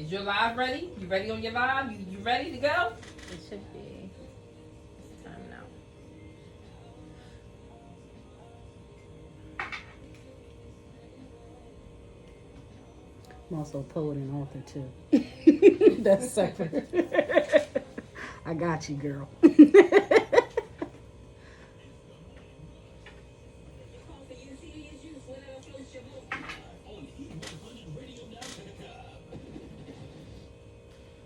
Is your live ready? You ready on your live? You ready to go? It should be. It's time now. I'm also a poet and author too. That's separate. I got you, girl.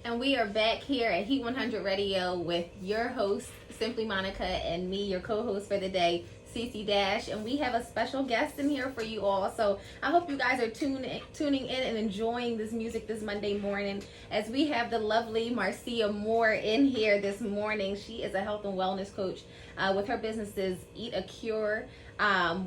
And we are back here at Heat 100 Radio with your host, Simply Monica, and me, your co-host for the day, Cece Dash. And we have a special guest in here for you all. So I hope you guys are tuning in and enjoying this music this Monday morning, as we have the lovely Marcia Moore in here this morning. She is a health and wellness coach with her businesses EataCure,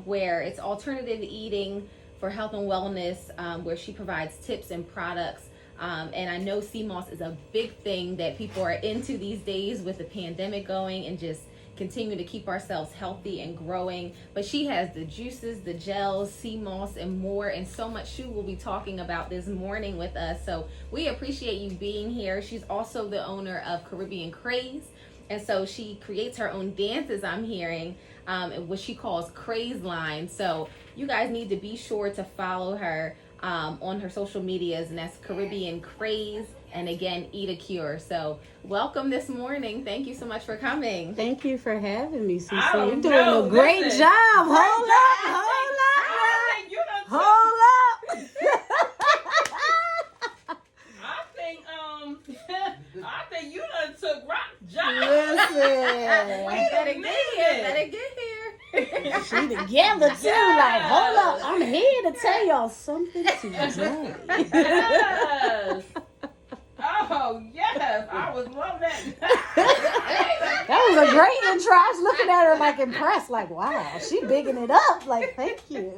where it's alternative eating for health and wellness, where she provides tips and products. And I know sea moss is a big thing that people are into these days with the pandemic going, and just continue to keep ourselves healthy and growing. But she has the juices, the gels, sea moss, and more, and so much she will be talking about this morning with us. So we appreciate you being here. She's also the owner of KaribbeanKraze, and so she creates her own dances, I'm hearing, what she calls KrazeLine. So you guys need to be sure to follow her on her social medias, and that's KaribbeanKraze, and again, EataCure. So welcome this morning. Thank you so much for coming. Thank you for having me, Cece. I don't You're doing know. a great Listen, job. great Hold job. up. I think you done took- Hold up. I think you done took rock job. Listen. Wait a Better get here. Better minute. get here. She together too. Like, hold up. I'm here to tell y'all something today. Yes. Oh, yes. I was loving that. That was a great intro. I was looking at her like impressed. Like, wow, she bigging it up. Like, thank you.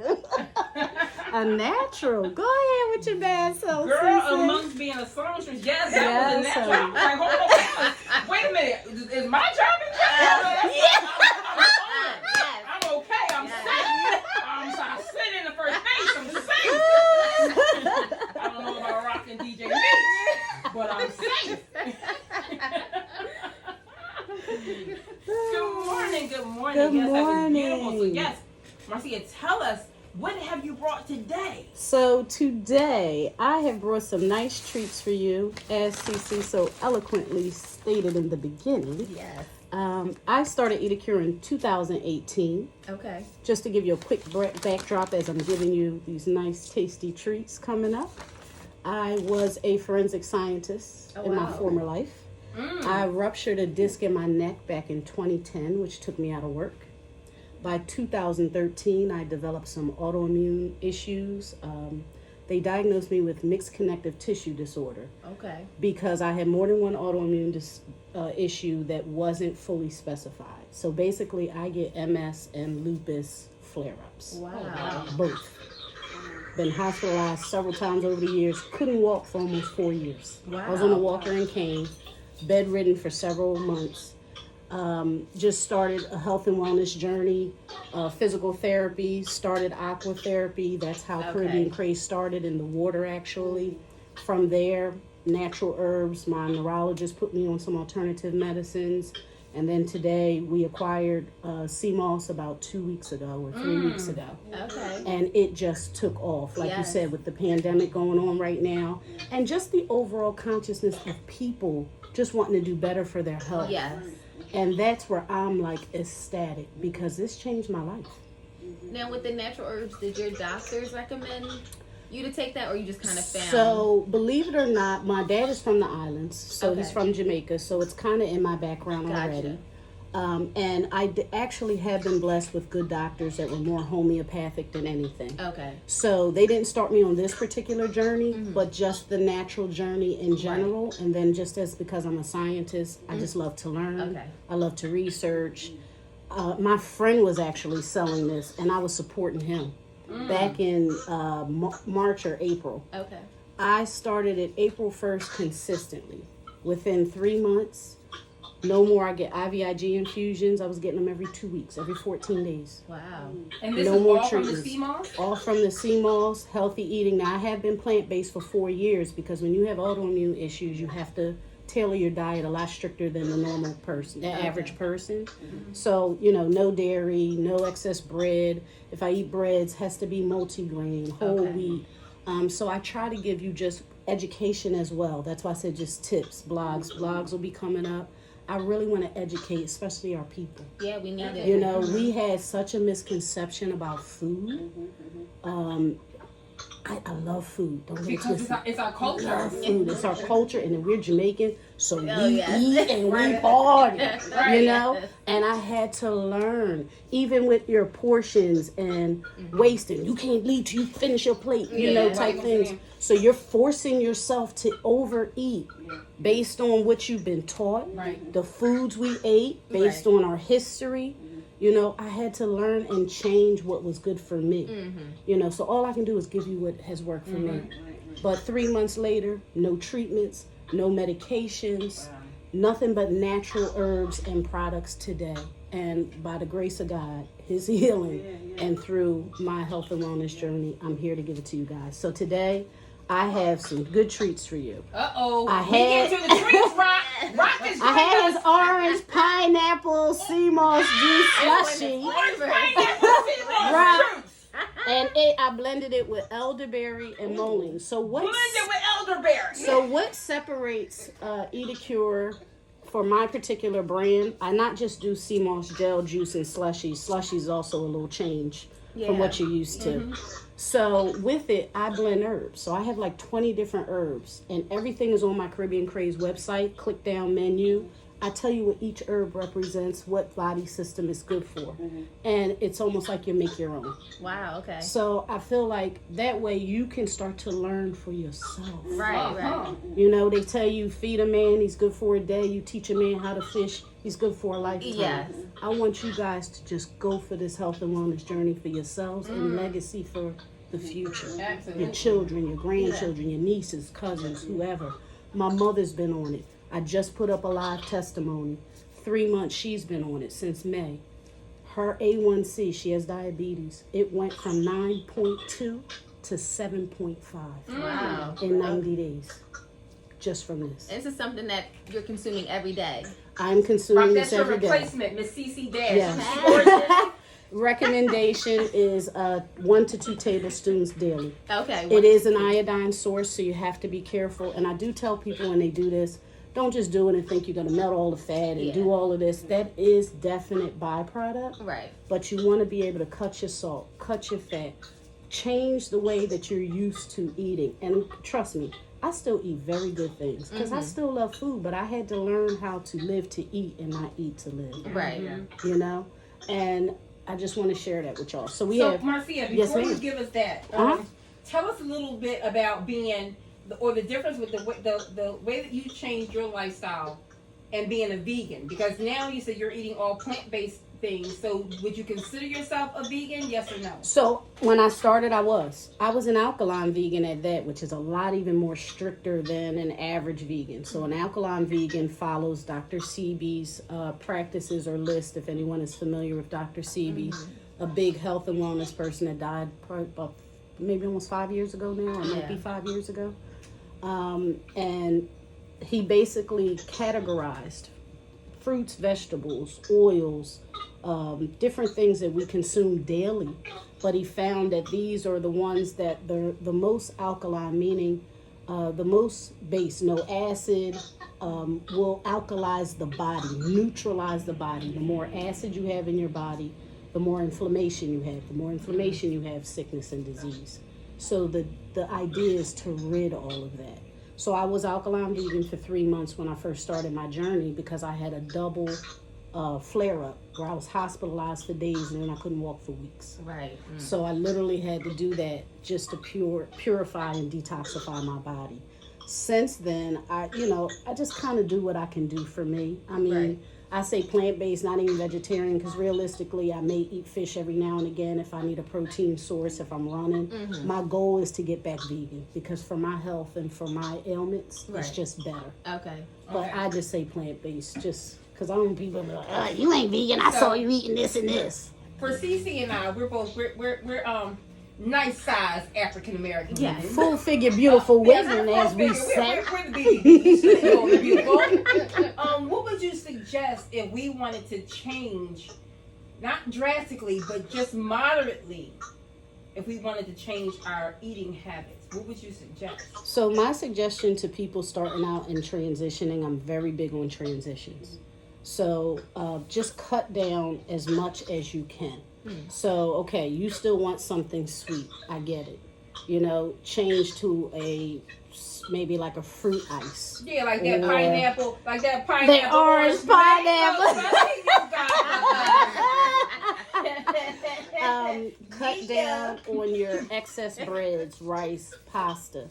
A natural. Go ahead with your bad self. Girl, Cece. amongst being a songstress, yes, that Yes, was a natural. sir. I'm like, hold on. Wait a minute. Is my job in jail? I'm okay. I'm safe. I sit in the first base. I'm safe. I don't know about rocking DJ Mitch, but I'm safe. Good morning. Good morning. Good Yes, that was beautiful. So morning. yes, Marcia, tell us, what have you brought today? So today, I have brought some nice treats for you, as Cece so eloquently stated in the beginning. Yes. I started EataCure in 2018. Okay. Just to give you a quick backdrop as I'm giving you these nice tasty treats coming up. I was a forensic scientist in my former life. I ruptured a disc in my neck back in 2010, which took me out of work. By 2013, I developed some autoimmune issues. They diagnosed me with mixed connective tissue disorder. Okay. Because I had more than one autoimmune issue that wasn't fully specified. So basically, I get MS and lupus flare-ups. Wow. Both. Been hospitalized several times over the years. Couldn't walk for almost 4 years. Wow. I was on a walker and cane, bedridden for several months. Just started a health and wellness journey, physical therapy, started aqua therapy. That's how KaribbeanKraze started, in the water actually. From there, natural herbs. My neurologist put me on some alternative medicines. And then today we acquired sea moss about 2 weeks ago or 3 weeks ago. Okay. And it just took off, like you said, with the pandemic going on right now. And just the overall consciousness of people just wanting to do better for their health. Yes. And that's where I'm like ecstatic, because this changed my life. Now, with the natural herbs, did your doctors recommend you to take that, or you just kind of found? So, believe it or not, my dad is from the islands, so he's Okay. from Jamaica, so it's kind of in my background already. And I actually have been blessed with good doctors that were more homeopathic than anything. Okay. So they didn't start me on this particular journey, but just the natural journey in general. And then just as, because I'm a scientist, I just love to learn. Okay. I love to research. My friend was actually selling this, and I was supporting him back in March or April. Okay. I started it April 1st consistently. Within 3 months, No more. I get IVIG infusions. I was getting them every 2 weeks, every 14 days. Wow. And this No is more all treatments. from the sea moss? All from the sea moss, healthy eating. Now, I have been plant-based for 4 years because when you have autoimmune issues, you have to tailor your diet a lot stricter than the normal person, the average person. So, no dairy, no excess bread. If I eat breads, has to be multigrain, whole wheat. So I try to give you just education as well. That's why I said just tips, blogs. Blogs will be coming up. I really want to educate, especially our people. Yeah, we need it. We had such a misconception about food. I love food. Don't get Because twisted. it's our culture. I love food. It's our culture, and then we're Jamaican, so we yes. eat and we party, Right. And I had to learn, even with your portions and wasting. You can't leave till you finish your plate, type things. So you're forcing yourself to overeat based on what you've been taught, the foods we ate, based on our history. I had to learn and change what was good for me. So all I can do is give you what has worked for me. But 3 months later, no treatments, no medications, nothing but natural herbs and products today. And by the grace of God, his healing, and through my health and wellness journey, I'm here to give it to you guys. So today, I have some good treats for you. Uh-oh. I We get had- to the treats, Rock. Rock is I had his orange pineapple sea moss juice slushy. Right. And I blended it with elderberry and mullein. So Blended with elderberry. So what separates EataCure for my particular brand? I not just do sea moss gel juice and slushies. Slushies also a little change from what you're used to. So with it, I blend herbs. So I have like 20 different herbs, and everything is on my KrazeLine website. Click down menu. I tell you what each herb represents, what body system it's good for. And it's almost like you make your own. Wow, okay. So I feel like that way you can start to learn for yourself. Right. They tell you feed a man, he's good for a day. You teach a man how to fish, he's good for a lifetime. Yes. I want you guys to just go for this health and wellness journey for yourselves and legacy for the future. Absolutely. Your children, your grandchildren, your nieces, cousins, whoever. My mother's been on it. I just put up a live testimony. 3 months she's been on it since May. Her A1C, she has diabetes. It went from 9.2 to 7.5 Wow. in 90 days. Just from this. This is something that you're consuming every day. I'm consuming Rock, this that's your every day. replacement, Miss CC Dash. Yes. Gorgeous. Recommendation is 1 to 2 tablespoons daily. Okay. It is an iodine source, so you have to be careful. And I do tell people when they do this, don't just do it and think you're going to melt all the fat and do all of this. That is definite byproduct. Right. But you want to be able to cut your salt, cut your fat, change the way that you're used to eating. And trust me, I still eat very good things because I still love food, but I had to learn how to live to eat and not eat to live. Right. And I just want to share that with y'all. So Marcia, Yes, before you ma'am. give us that, tell us a little bit about being, the difference with the way that you changed your lifestyle and being a vegan. Because now you said you're eating all plant-based things. So would you consider yourself a vegan, yes or no? So when I started, I was an alkaline vegan at that, which is a lot even more stricter than an average vegan. So an alkaline vegan follows Dr. Sebi's practices or list, if anyone is familiar with Dr. Sebi, a big health and wellness person that died probably about maybe almost 5 years ago now, or might be 5 years ago. And he basically categorized fruits, vegetables, oils, different things that we consume daily. But he found that these are the ones that the most alkaline, meaning the most base, no acid, will alkalize the body, neutralize the body. The more acid you have in your body, the more inflammation you have. The more inflammation you have, sickness and disease. So the idea is to rid all of that. So I was alkaline vegan for 3 months when I first started my journey because I had a double flare-up where I was hospitalized for days and then I couldn't walk for weeks. Right. So I literally had to do that just to purify and detoxify my body. Since then, I just kind of do what I can do for me. I mean, I say plant-based, not even vegetarian, because realistically, I may eat fish every now and again if I need a protein source, if I'm running. My goal is to get back vegan because for my health and for my ailments, it's just better. Okay. But I just say plant-based just because I don't want people to be like, you ain't vegan. I saw you eating this and this. For Cece and I, we're nice sized African American. Yeah. Full figure, beautiful women, as we say. We're the beautiful. What would you suggest if we wanted to change, not drastically, but just moderately, if we wanted to change our eating habits? What would you suggest? So my suggestion to people starting out and transitioning, I'm very big on transitions. So just cut down as much as you can. So, okay, you still want something sweet. I get it. You know, change to maybe like a fruit ice. Yeah, like that pineapple, The orange pineapple. Cut down on your excess breads, rice, pasta.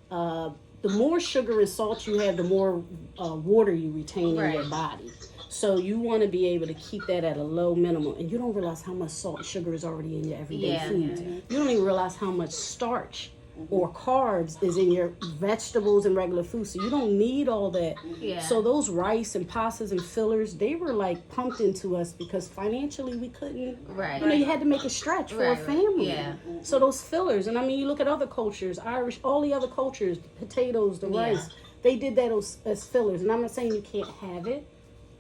The more sugar and salt you have, the more water you retain in your body. So you want to be able to keep that at a low minimum. And you don't realize how much salt and sugar is already in your everyday foods. You don't even realize how much starch or carbs is in your vegetables and regular food. So you don't need all that. Yeah. So those rice and pastas and fillers, they were like pumped into us because financially we couldn't. Right. You know, you had to make a stretch for a family. Yeah. So those fillers, and I mean, you look at other cultures, Irish, all the other cultures, the potatoes, the rice, they did that as fillers. And I'm not saying you can't have it.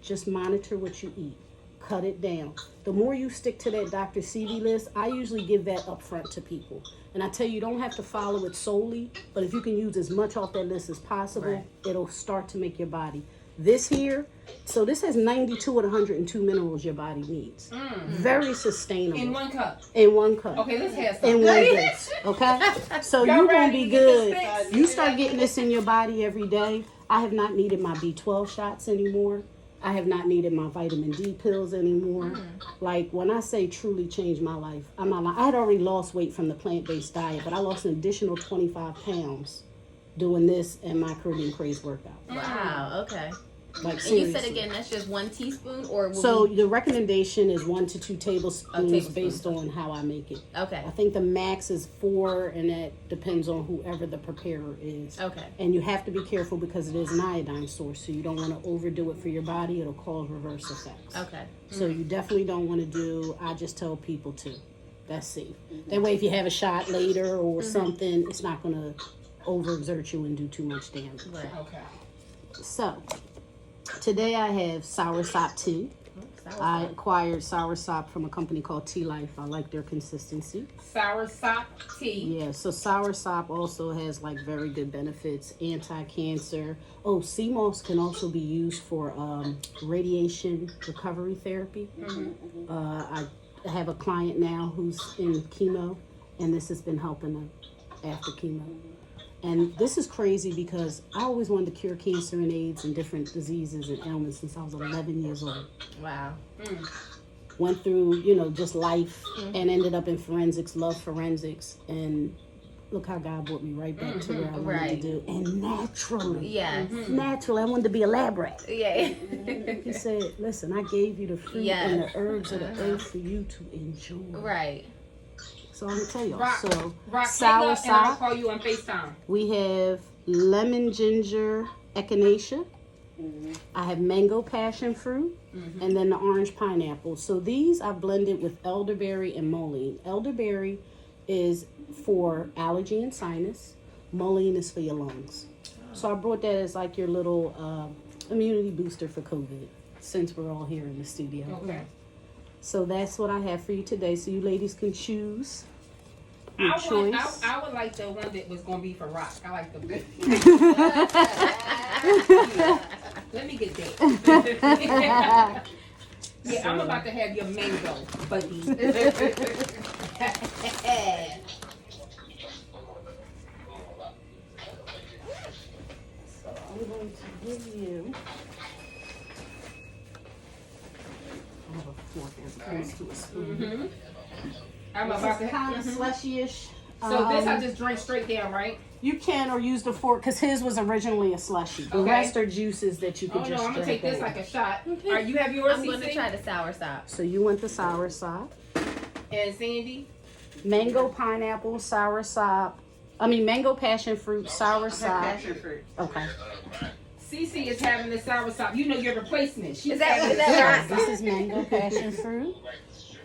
Just monitor what you eat. Cut it down. The more you stick to that Dr. CV list, I usually give that up front to people. And I tell you, you don't have to follow it solely, but if you can use as much off that list as possible, it'll start to make your body. This here, so this has 92 and 102 minerals your body needs. Very sustainable. In 1 cup? In 1 cup. Okay, let's have some. In 1 dose, okay? So you're going to be good. You start getting this in your body every day. I have not needed my B12 shots anymore. I have not needed my vitamin D pills anymore. Like, when I say truly changed my life, I'm not lying. I had already lost weight from the plant-based diet, but I lost an additional 25 pounds doing this and my KrazeLine workout. Wow, okay. Like, and you said again, that's just 1 teaspoon, or so the recommendation is 1 to 2 tablespoons based on how I make it. Okay. I think the max is 4, and that depends on whoever the preparer is. Okay. And you have to be careful because it is an iodine source, so you don't want to overdo it for your body. It'll cause reverse effects. Okay. So you definitely don't want to do. I just tell people to. That's safe. That way, if you have a shot later or something, it's not going to overexert you and do too much damage. Right. Okay. So. Today I have soursop tea. I acquired soursop from a company called Tea Life. I like their consistency. Soursop tea. Yeah, so soursop also has like very good benefits, anti-cancer. Oh, sea moss can also be used for radiation recovery therapy. I have a client now who's in chemo, and this has been helping them after chemo. And this is crazy because I always wanted to cure cancer and AIDS and different diseases and ailments since I was 11 years old. Wow. Went through, you know, just life and ended up in forensics, loved forensics. And look how God brought me right back to where I wanted to do. And naturally. Yes. Naturally. I wanted to be a lab rat. Yeah. He said, listen, I gave you the fruit and the herbs of the earth for you to enjoy. Right. So I'm gonna tell y'all. So soursop. And I'll call you on FaceTime. We have lemon ginger echinacea. I have mango passion fruit, and then the orange pineapple. So these I blended with elderberry and mullein. Elderberry is for allergy and sinus. Mullein is for your lungs. So I brought that as like your little immunity booster for COVID, since we're all here in the studio. Okay. So that's what I have for you today. So you ladies can choose your choice. I would like the one that was going to be for rock. I like the big. Let me get that. Yeah, so. I'm about to have your mango, buddy. So I'm going to give you. I have a fork as opposed to a spoon. I'm about to kind of slushy-ish. So this I just drink straight down, right? You can, or use the fork, because his was originally a slushy. The rest are juices that you can just drink. I'm going to take this like a shot. All right, you have yours, I'm going to try the soursop. So you want the soursop. And Sandy? Mango pineapple, soursop. I mean, mango passion fruit, soursop. Passion fruit. Okay. Cece is having the soursop. You know your replacement. She's Is that having right? the This soursop. is mango passion fruit.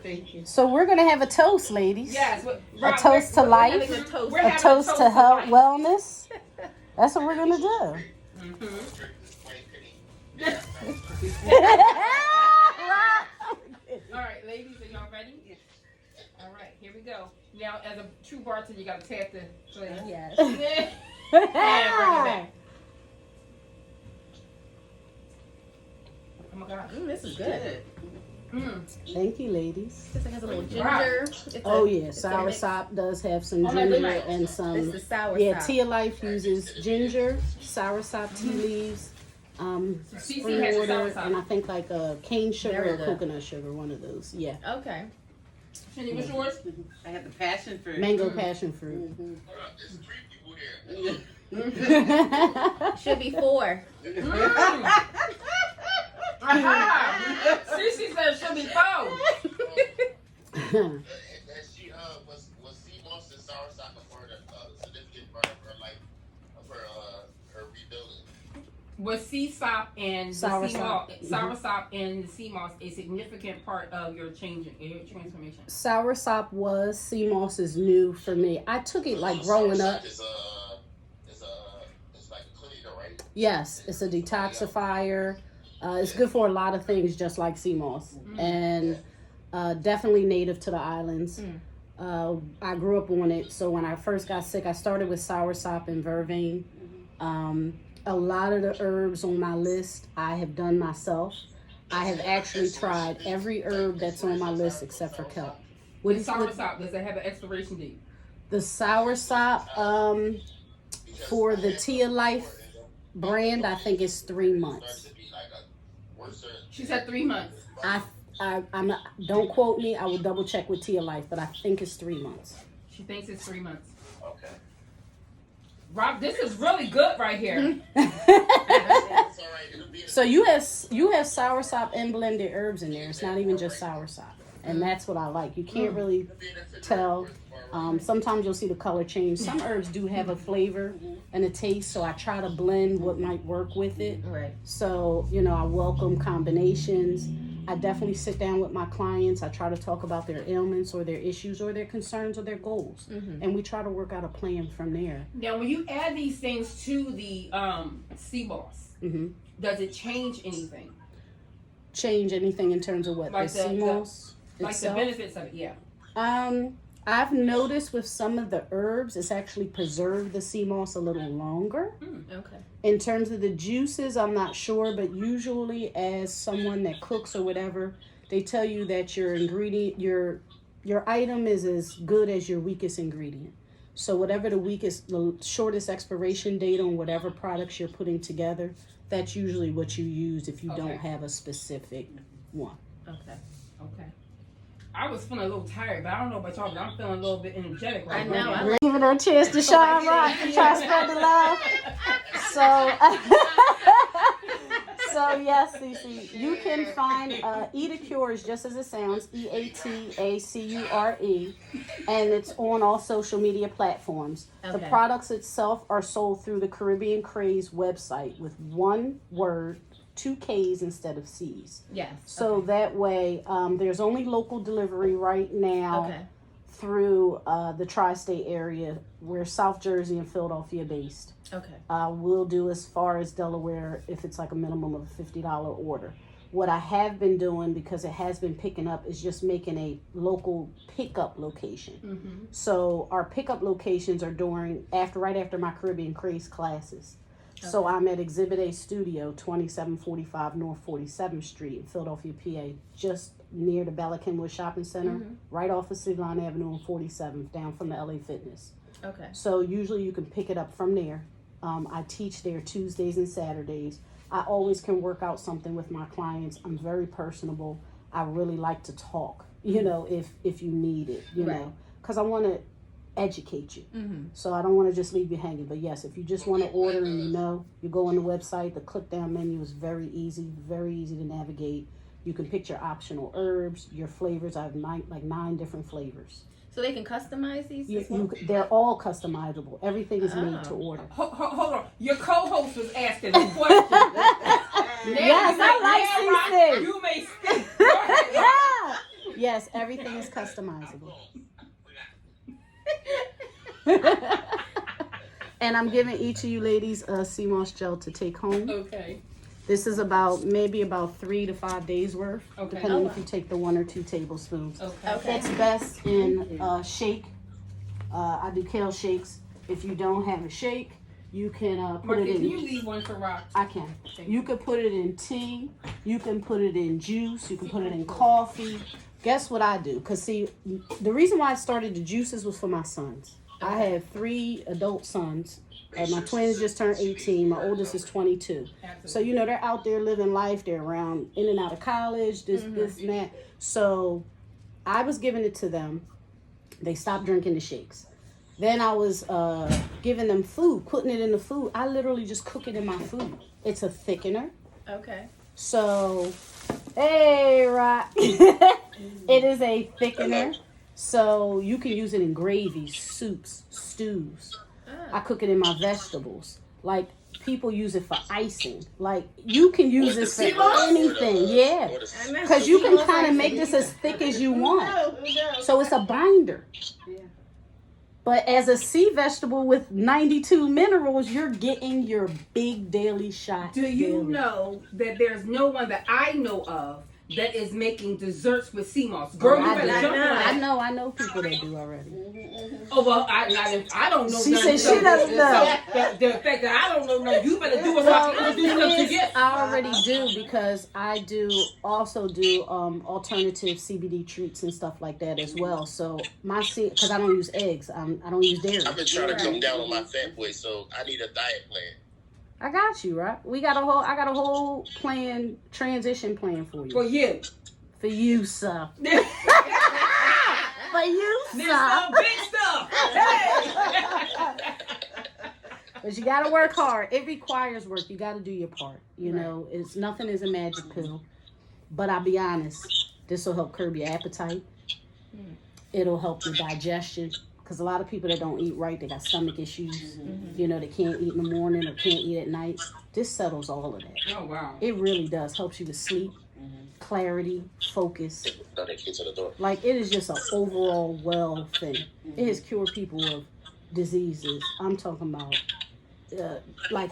Thank you. So we're gonna have a toast, ladies. Yes. A toast to life. Having a toast. We're A having toast to health, life. wellness. That's what we're gonna do. All right, ladies, are y'all ready? Yes. All right, here we go. Now, as a true bartender, you gotta tap the glass. Yes. And bring it back. Oh my God. This is good. Thank you, ladies. This has a little ginger. Oh yeah, soursop does have some ginger and some. This is soursop. Yeah, Tia Life uses ginger, soursop tea leaves, Cece spring has the water, soursop. and I think like cane sugar Very or good. coconut sugar, one of those. Yeah, Okay. Cindy, what's yours? I have the passion fruit. mango passion fruit. Should be 4. Aha! Cece said she'll be 4. And she was sea moss and soursop for the significant part of her life, of her rebuilding. Was sea sop and the Soursop. sea moss, soursop and the sea moss a significant part of your transformation? Soursop was, sea moss is new for me. I took it like growing up. It's like a cleaner, right? Yes, it's a detoxifier. It's good for a lot of things, just like sea moss, and definitely native to the islands. I grew up on it, so when I first got sick, I started with soursop and vervain. A lot of the herbs on my list I have done myself. I have actually tried every herb that's on my list except for kelp. With soursop, does it have an expiration date? The soursop, for the Tia Life brand, I think it's 3 months. She said 3 months. I'm not, don't quote me. I will double check with Tia Life, but I think it's 3 months. She thinks it's 3 months. Okay. Rob, this is really good right here. It's all right. It'll be So you have soursop and blended herbs in there. It's not even just soursop, and that's what I like. You can't really tell. Sometimes you'll see the color change. Some herbs do have a flavor and a taste, so I try to blend what might work with it. Right. So, I welcome combinations. I definitely sit down with my clients. I try to talk about their ailments or their issues or their concerns or their goals. And we try to work out a plan from there. Now, when you add these things to the sea moss, does it change anything? Change anything in terms of what? Like the sea moss Like itself? the benefits of it, yeah. I've noticed with some of the herbs, it's actually preserved the sea moss a little longer. Okay. In terms of the juices, I'm not sure, but usually as someone that cooks or whatever, they tell you that your ingredient, your item is as good as your weakest ingredient. So whatever the shortest expiration date on whatever products you're putting together, that's usually what you use if you don't have a specific one. Okay. Okay. I was feeling a little tired, but I don't know about y'all, but I'm feeling a little bit energetic right I know. now. I like Giving her a chance to shine right, try to spread the love. So yes, Cece, you can find EataCure is just as it sounds, EATACURE, and it's on all social media platforms. The Okay. products itself are sold through the KrazeLine website with one word, 2 K's instead of C's. Yes. So that way, there's only local delivery right now Okay. through the tri-state area. We're South Jersey and Philadelphia based. Okay. We'll do as far as Delaware if it's like a minimum of a $50 order. What I have been doing, because it has been picking up, is just making a local pickup location. So our pickup locations are right after my KaribbeanKraze classes. So I'm at Exhibit A Studio, 2745 North 47th Street in Philadelphia, PA, just near the Bella Kenwood Shopping Center, right off of Cedar Avenue on 47th, down from the LA Fitness. Okay. So usually you can pick it up from there. I teach there Tuesdays and Saturdays. I always can work out something with my clients. I'm very personable. I really like to talk, if you need it, Right. because I want to educate you. So I don't want to just leave you hanging. But yes, if you just want to order and you go on the website, the click down menu is very easy to navigate. You can pick your optional herbs, your flavors. I have 9 different flavors. So they can customize these? They're all customizable. Everything is made to order. Hold on. Your co-host was asking a question. Yes, I like You may speak. Go ahead. Yes, everything is customizable. And I'm giving each of you ladies a sea moss gel to take home. Okay. This is maybe about 3 to 5 days worth, depending if you take the 1 or 2 tablespoons. Okay. It's best in shake. I do kale shakes. If you don't have a shake, you can put it in. Can you leave one for Rock? I can. You can put it in tea. You can put it in juice. You can put it in coffee. Guess what I do? Because see, the reason why I started the juices was for my sons. I have 3 adult sons. My twins just turned 18. My oldest is 22. So, they're out there living life. They're around in and out of college, this and that. So I was giving it to them. They stopped drinking the shakes. Then I was giving them food, putting it in the food. I literally just cook it in my food. It's a thickener. Okay. So, hey, right. It is a thickener. So you can use it in gravies, soups, stews. I cook it in my vegetables. Like, people use it for icing. Like, you can use this for anything. Yeah. Because you can kind of make this as thick as you want. So it's a binder. But as a sea vegetable with 92 minerals, you're getting your big daily shot. Do you know that there's no one that I know of that is making desserts with sea moss? Girl, you better jump on it. I know people that do already. Oh, well, I don't know. She said she doesn't know. The fact that I don't know, you better do it. Well, the thing is, I already do, because I also do alternative CBD treats and stuff like that as well. So because I don't use eggs, I don't use dairy. I've been trying to come down on my fat boy, so I need a diet plan. I got you, right? I got a whole transition plan for you. For you. For you, sir. For you, sir. There's some big stuff. Hey. But you gotta work hard. It requires work. You gotta do your part. Nothing is a magic pill. But I'll be honest, this will help curb your appetite. It'll help your digestion. Because a lot of people that don't eat right, they got stomach issues. They can't eat in the morning or can't eat at night. This settles all of that. Oh, wow. It really does. Helps you with sleep, clarity, focus. Like, it is just an overall well thing. It has cured people of diseases. I'm talking about,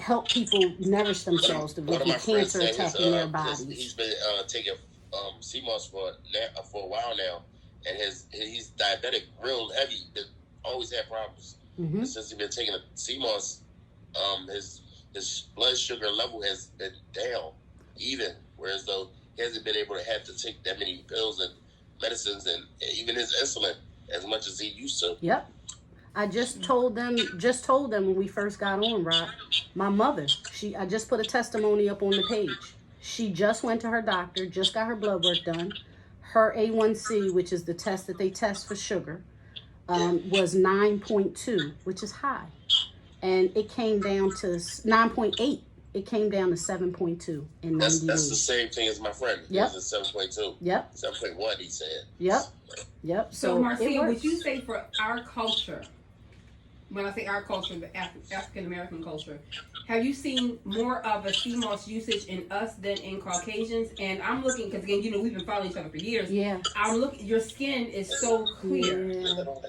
help people nourish themselves to prevent cancer attacking their bodies. He's been taking sea moss for a while now, and he's diabetic, real heavy. Always had problems. Since he's been taking the sea moss, his blood sugar level has been down, even, whereas though he hasn't been able to have to take that many pills and medicines and even his insulin as much as he used to. Yep. I just told them when we first got on, Rob, my mother, I just put a testimony up on the page. She just went to her doctor, just got her blood work done. Her A1C, which is the test that they test for sugar, was 9.2, which is high. And it came down to 9.8. It came down to 7.2 in 90 days. That's the same thing as my friend. Yep. It was at 7.2. Yep. 7.1, he said. Yep. So Marcia, would you say for our culture, when I say our culture, the African American culture, have you seen more of a sea moss usage in us than in Caucasians? And I'm looking, because again, we've been following each other for years. Yeah. I'm looking, your skin is so clear.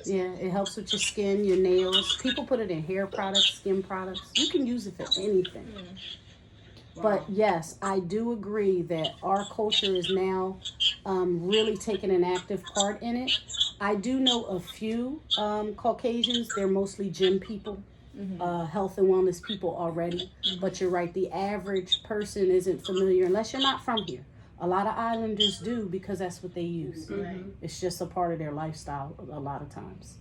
Yeah, it helps with your skin, your nails. People put it in hair products, skin products. You can use it for anything. But yes, I do agree that our culture is now really taking an active part in it. I do know a few Caucasians. They're mostly gym people, health and wellness people already. But you're right, the average person isn't familiar unless you're not from here. A lot of islanders do because that's what they use. It's just a part of their lifestyle a lot of times.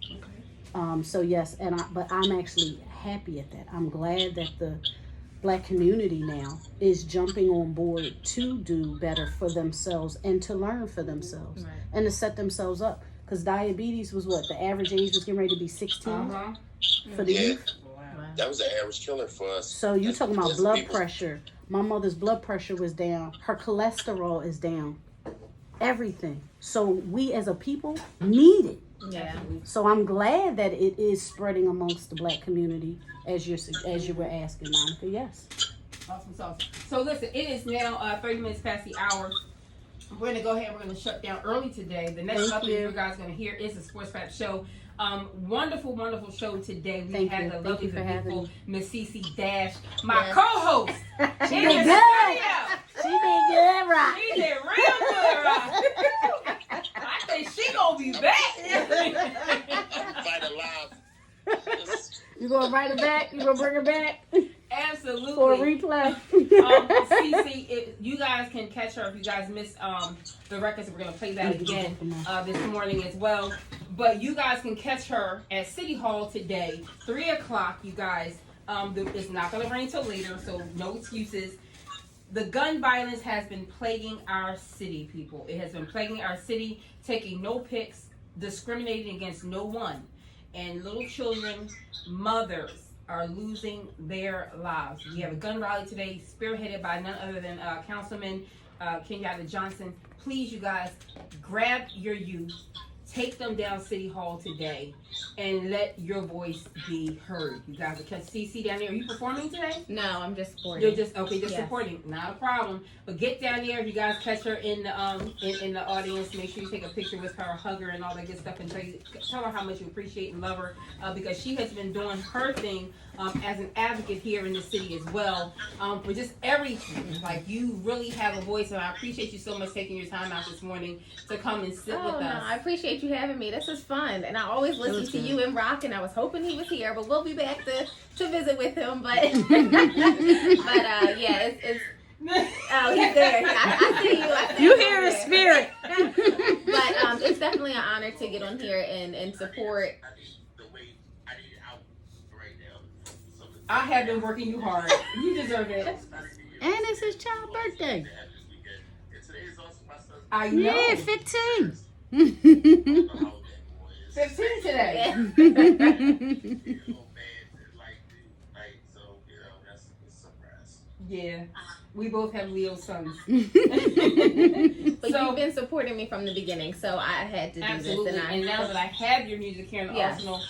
So yes, but I'm actually happy at that. I'm glad that the Black community now is jumping on board to do better for themselves and to learn for themselves and to set themselves up. Because diabetes was what? The average age was getting ready to be 16 for the youth. That was the average killer for us. So you talking about blood pressure. My mother's blood pressure was down. Her cholesterol is down. Everything. So we as a people need it. Yeah. So I'm glad that it is spreading amongst the Black community, as you were asking, Monica. Yes. Awesome sauce. So listen, it is now 30 minutes past the hour. We're gonna go ahead and we're gonna shut down early today. The next Thank update you. you guys are gonna hear is the Sports Rap Show. Wonderful, wonderful show today. We Thank had you. the Thank lovely, you for having beautiful me. Miss Cece Dash, my Yes. co-host. She in did the good. studio. She did good, right? She did real good, right? I think she gonna be back. Fight alive. You gonna write it back? You gonna bring her back Absolutely. for a replay? Cece, you guys can catch her if you guys missed the records. We're gonna play that again this morning as well. But you guys can catch her at City Hall today, 3 o'clock. You guys, it's not gonna rain till later, so no excuses. The gun violence has been plaguing our city, people. It has been plaguing our city, taking no pics, discriminating against no one. And little children, mothers are losing their lives. We have a gun rally today, spearheaded by none other than Councilman Kenyatta Johnson. Please, you guys, grab your youth, take them down City Hall today, and let your voice be heard. You guys will catch CC down there. Are you performing today? No, I'm just supporting. You're just Yes. supporting, not a problem. But get down there. If you guys catch her in the in the audience, make sure you take a picture with her, hug her, and all that good stuff, and tell her how much you appreciate and love her, because she has been doing her thing as an advocate here in the city as well, for just everything. Like, you really have a voice, and I appreciate you so much taking your time out this morning to come and sit with No, us. I appreciate you having me. This is fun, and I always listen to you and Rock, and I was hoping he was here, but we'll be back to visit with him. But yeah, it's oh, he's there. I see you. I see You hear his spirit. But it's definitely an honor to get on here and support. I have been working you hard. You deserve it. And it's his child's birthday. I know. Yeah, 15. 15 today. Yeah, we both have Leo sons. But So- you've been supporting me from the beginning, so I had to do Absolutely. this. And now that I have your music here in the Yes. arsenal,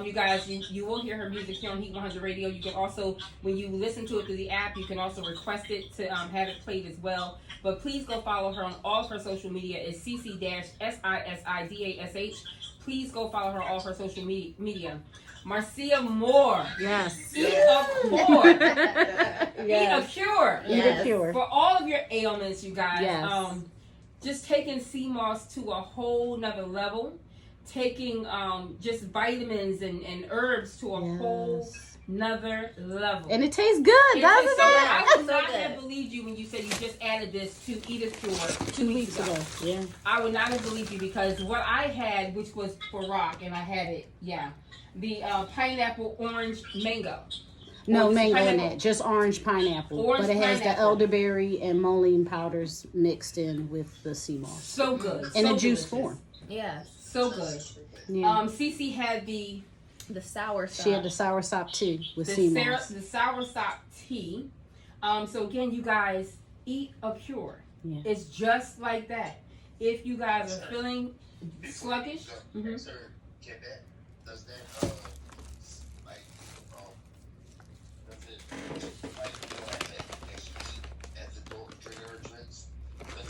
you guys, you will hear her music here on Heat100Radio. You can also, when you listen to it through the app, you can also request it to have it played as well. But please go follow her on all of her social media. It's CC-SISIDASH. Please go follow her on all of her social media. Marcia Moore. Yes. EataCure. Yes. EataCure. EataCure. For all of your ailments, you guys. Yes. Just taking sea moss to a whole nother level. Taking just vitamins and herbs to a whole nother level. And it tastes good, doesn't it? I would So not good. have believed you when you said you just added this to EataCure 2 weeks ago. Yeah. I would not have believed you, because what I had, which was for Rock, and I had it, the pineapple orange mango. No Orange mango in pineapple. that, just orange pineapple. Orange but it has the pineapple. elderberry and mullein powders mixed in with the sea moss. So good. In so a juice delicious. form. Yes, So good. Yeah. Cece had the the sour She had the soursop tea with sea moss. the soursop tea. So again, you guys, EataCure. Yeah. It's just like that. If you guys are feeling sluggish, Does that like does it like as adult trigger drinks? Does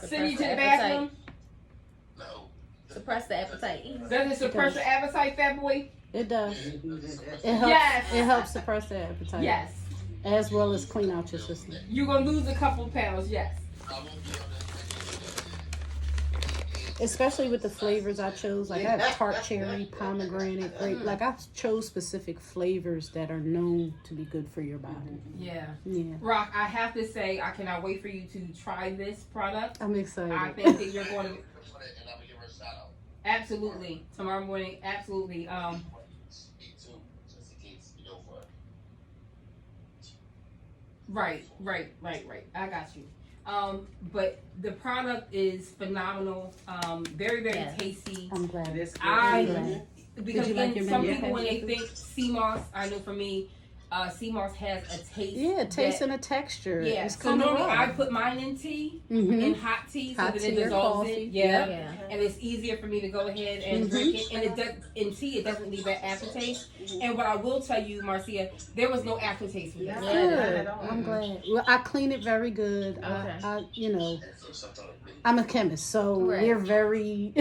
it send you to the Suppress the bathroom. no? suppress the appetite. Does it suppress your appetite, fat boy? It does. It helps. Yes. It helps suppress the appetite. Yes. As well as clean out your system. You're gonna lose a couple pounds. Yes. I won't be on that. Especially with the flavors I chose. Like I have tart cherry, pomegranate, grape. Like I chose specific flavors that are known to be good for your body. Yeah. Yeah. Rock, I have to say, I cannot wait for you to try this product. I'm excited. I think that you're going to And I'm gonna give her a shout out. absolutely tomorrow morning. Absolutely. Me too, just in case you know for. Right. I got you. But the product is phenomenal. Very, very Yes. tasty. I'm glad. I glad. because Did you like again, your some menu? people when they think sea moss, I know for me, sea moss has a taste. Yeah, taste and a texture. Yeah, It's so kind of normally raw. I put mine in tea, Mhm. in hot tea, so Hot that it tea or dissolves coffee. it. Yeah. Yeah. And it's easier for me to go ahead and drink it. And it does in tea. It doesn't leave that aftertaste. And what I will tell you, Marcia, there was no aftertaste with this. Good. I'm glad. Well, I clean it very good. Okay. I I'm a chemist, so Right. we're very.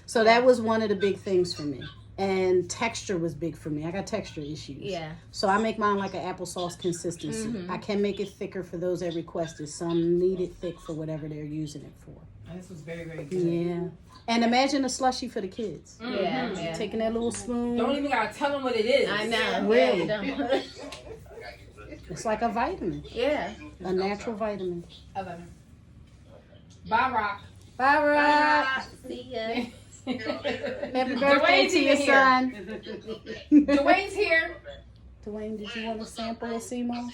So that was one of the big things for me, and texture was big for me. I got texture issues. Yeah. So I make mine like an applesauce consistency. Mhm. I can make it thicker for those that requested. Some need it thick for whatever they're using it for. And this was very, very good. Yeah. And imagine a slushy for the kids. Mhm. Yeah. Taking that little spoon. Don't even gotta tell them what it is. I know. Really? Yeah, you don't. It's like a vitamin, Yeah. a natural vitamin. Bye, Rock. Bye, Rob. See ya. Happy birthday Dwayne's to your even here. son. Dwayne's here. Dwayne, did you want a sample of sea moss?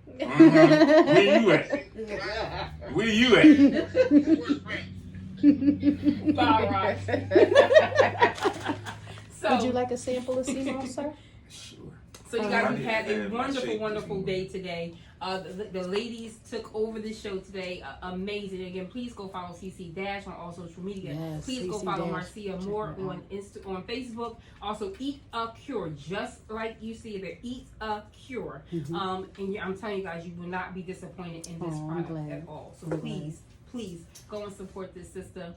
Where you at? Where you at? Bye, Rock. So, Would you like a sample of sea moss, sir? Sure. So you guys have had a Yeah, wonderful, shake wonderful this day today. The ladies took over the show today. Amazing. Again, please go follow CC Dash on all social media. Yes, please go CC follow Dash. Marcia Moore on on Facebook. Also, EataCure, just like you see there, EataCure. And I'm telling you guys, you will not be disappointed in this Oh, I'm product glad. at all. So I'm please go and support this sister.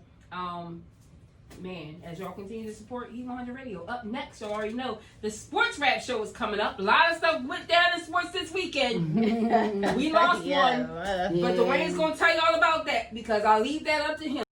Man, as y'all continue to support Heat100 Radio. Up next, y'all already know, the sports rap show is coming up. A lot of stuff went down in sports this weekend. We lost one. But Dwayne's going to tell you all about that because I'll leave that up to him.